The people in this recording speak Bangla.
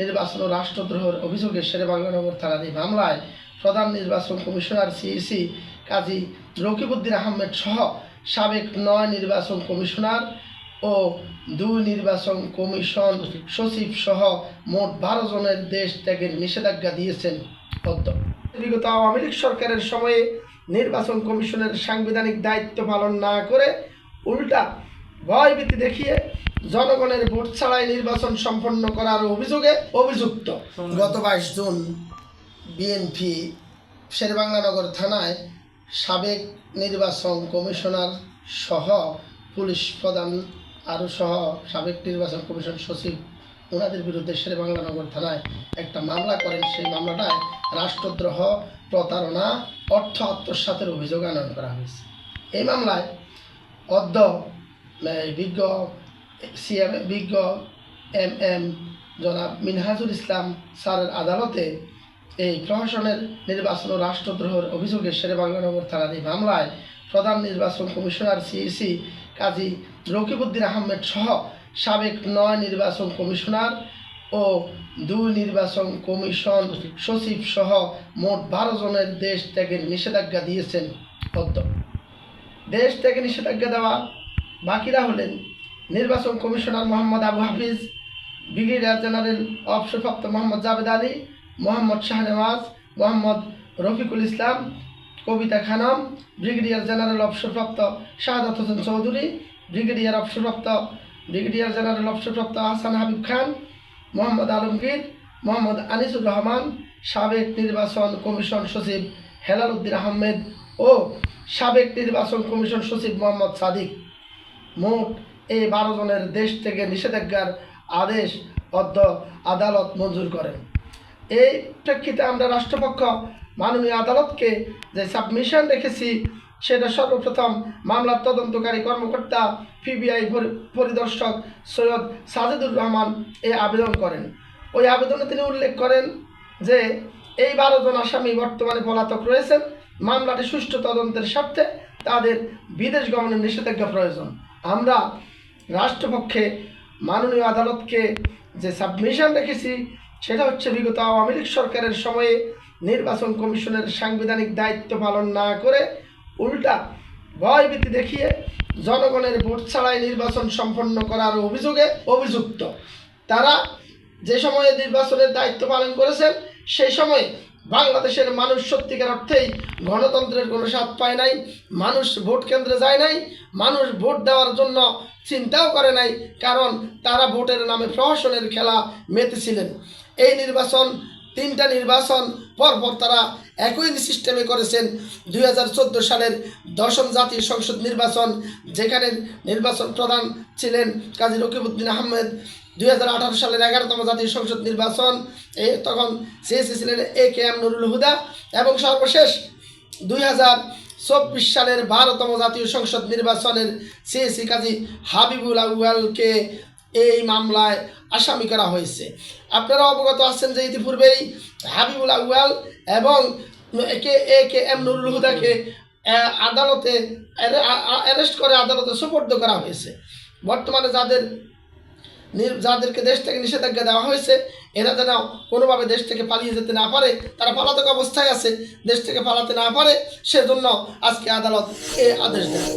নির্বাচন ও রাষ্ট্রদ্রোহের অভিযোগে শেরেবাংলা থানাধীন মামলায় প্রধান নির্বাচন কমিশনার সিইসি কাজী রকিবউদ্দিন আহমেদ সহ সাবেক 9 নির্বাচন কমিশনার ও 2 নির্বাচন কমিশন সচিব সহ মোট 12 জনের দেশ ত্যাগের নিষেধাজ্ঞা দিয়েছেন। বিগত আওয়ামী লীগ সরকারের সময়ে নির্বাচন কমিশনের সাংবিধানিক দায়িত্ব পালন না করে উল্টা ভয়ভীতি দেখিয়ে জনগণের ভোট ছাড়াই নির্বাচন সম্পন্ন করার অভিযোগে অভিযুক্ত। গত 22 জুন বিএনপি শেরেবাংলা থানায় সাবেক নির্বাচন কমিশনার সহ পুলিশ প্রধান আরও সহ সাবেক নির্বাচন কমিশন সচিব ওনাদের বিরুদ্ধে শেরেবাংলা থানায় একটা মামলা করেন। সেই মামলাটায় রাষ্ট্রদ্রোহ, প্রতারণা, অর্থ আত্মসাতের অভিযোগ আনয়ন করা হয়েছে। এই মামলায় বিজ্ঞ এম জনাব মিনহাজুল ইসলাম স্যারের আদালতে এই প্রশাসনের নির্বাচন ও রাষ্ট্রদ্রোহের অভিযোগে শেরেবাংলা থানাধীন মামলায় প্রধান নির্বাচন কমিশনার সিইসি কাজী রকিবউদ্দিন আহমেদ সহ সাবেক 9 নির্বাচন কমিশনার ও 2 নির্বাচন কমিশন সচিব সহ মোট 12 জনের দেশ ত্যাগের নিষেধাজ্ঞা দিয়েছেন। দেশ ত্যাগের নিষেধাজ্ঞা দেওয়া বাকিরা হলেন নির্বাচন commissioner Mohammad Abu Hafiz, brigadier general অবসরপ্রাপ্ত মোহাম্মদ জাবেদ আলী, মোহাম্মদ শাহনেওয়াজ, মোহাম্মদ রফিকুল ইসলাম, কবিতা খানম, ব্রিগেডিয়ার জেনারেল অবসরপ্রাপ্ত শাহাদাত হোসেন চৌধুরী, ব্রিগেডিয়ার জেনারেল অবসরপ্রাপ্ত আহসান হাবিব খান, মোহাম্মদ আলমগীর, মোহাম্মদ আনিসুর রহমান, সাবেক নির্বাচন কমিশন সচিব হেলাল উদ্দিন আহমেদ ও সাবেক নির্বাচন কমিশন সচিব মোহাম্মদ সাদিক। মোট এই 12 জনের দেশ থেকে নিষেধাজ্ঞার আদেশ আদালত মঞ্জুর করেন। এই প্রেক্ষিতে আমরা রাষ্ট্রপক্ষ মাননীয় আদালতকে যে সাবমিশন রেখেছি সেটা সর্বপ্রথম মামলার তদন্তকারী কর্মকর্তা পিবিআই পরিদর্শক সৈয়দ সাজিদুর রহমান এই আবেদন করেন। ওই আবেদনে তিনি উল্লেখ করেন যে এই 12 জন আসামি বর্তমানে পলাতক রয়েছেন। মামলাটি সুষ্ঠু তদন্তের স্বার্থে তাদের বিদেশ গমনের নিষেধাজ্ঞা প্রয়োজন। আমরা রাষ্ট্রপক্ষে মাননীয় আদালতকে যে সাবমিশন রেখেছি সেটা হচ্ছে বিগত আওয়ামী লীগ সরকারের সময়ে নির্বাচন কমিশনের সাংবিধানিক দায়িত্ব পালন না করে উল্টা ভয়ভীতি দেখিয়ে জনগণের ভোট ছাড়াই নির্বাচন সম্পন্ন করার অভিযোগে অভিযুক্ত। তারা যে সময়ে নির্বাচনের দায়িত্ব পালন করেছেন সেই সময়ে বাংলাদেশের মানুষ সত্যিকার অর্থেই গণতন্ত্রের কোনো স্বাদ পায় নাই। মানুষ ভোট কেন্দ্রে যায় নাই, মানুষ ভোট দেওয়ার জন্য চিন্তাও করে নাই, কারণ তারা ভোটের নামে প্রহসনের খেলা মেতেছিলেন। এই নির্বাচন 3টা নির্বাচন পরপর তারা একই সিস্টেমে করেছেন। 2014 সালের 10ম জাতীয় সংসদ নির্বাচন, যেখানে নির্বাচন প্রধান ছিলেন কাজী রকিবউদ্দিন আহমেদ। 2018 সালের 11তম জাতীয় সংসদ নির্বাচন, তখন সিইসি ছিলেন AKM নুরুল হুদা, এবং সর্বশেষ 2024 সালের 12তম জাতীয় সংসদ নির্বাচনের সিইসি কাজী হাবিবুল আউয়ালকে এই মামলায় আসামি করা হয়েছে। আপনারা অবগত আছেন যে ইতিপূর্বেই হাবিবুল আউয়াল এবং AKM নুরুল হুদাকে আদালতে অ্যারেস্ট করে আদালতে সোপর্দ করা হয়েছে। বর্তমানে যাদেরকে দেশ থেকে নিষেধাজ্ঞা দেওয়া হয়েছে এরা যেন কোনোভাবে দেশ থেকে পালিয়ে যেতে না পারে, তারা পলাতক অবস্থায় আছে, দেশ থেকে পালাতে না পারে, সেজন্য আজকে আদালত এই আদেশ দেয়।